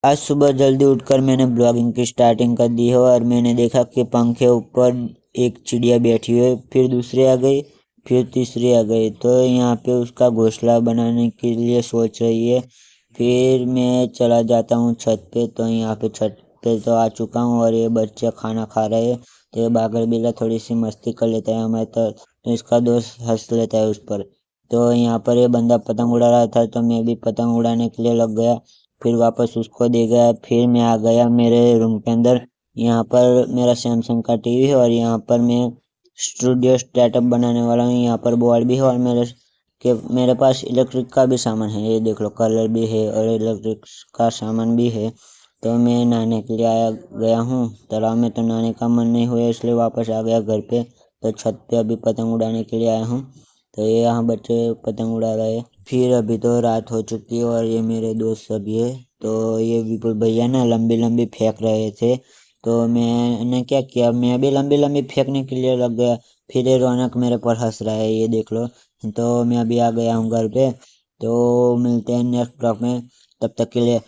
आज सुबह जल्दी उठकर मैंने ब्लॉगिंग की स्टार्टिंग कर दी है और मैंने देखा कि पंखे ऊपर एक चिड़िया बैठी हुई है, फिर दूसरी आ गई, फिर तीसरी आ गई। तो यहाँ पे उसका घोंसला बनाने के लिए सोच रही है। फिर मैं चला जाता हूँ छत पे। तो यहाँ पे छत पे तो आ चुका हूँ और ये बच्चे खाना खा रहे हैं। तो ये बागर बिल्ला थोड़ी सी मस्ती कर लेता है हमारे तो इसका दोस्त हंस लेता है उस पर। तो यहाँ पर ये बंदा पतंग उड़ा रहा था तो मैं भी पतंग उड़ाने के लिए लग गया। फिर वापस उसको दे गया। फिर मैं आ गया मेरे रूम के अंदर। यहाँ पर मेरा सैमसंग का टीवी है और यहाँ पर मैं स्टूडियो स्टार्टअप बनाने वाला हूँ। यहाँ पर बोर्ड भी है और मेरे पास इलेक्ट्रिक का भी सामान है। ये देख लो, कलर भी है और इलेक्ट्रिक का सामान भी है। तो मैं नहाने के लिए आया गया हूँ तालाब में। तो नहाने का मन नहीं हुआ इसलिए वापस आ गया घर पे। तो छत पे अभी पतंग उड़ाने के लिए आया हूँ। तो ये यहाँ बच्चे पतंग उड़ा रहे हैं। फिर अभी तो रात हो चुकी है और ये मेरे दोस्त सभी है। तो ये विपुल भैया ना लंबी लंबी फेंक रहे थे। तो मैंने क्या किया, मैं भी लंबी लंबी फेंकने के लिए लग गया। फिर ये रौनक मेरे पर हंस रहा है, ये देख लो। तो मैं अभी आ गया हूँ घर पे। तो मिलते हैं नेक्स्ट ब्लॉग में। तब तक के लिए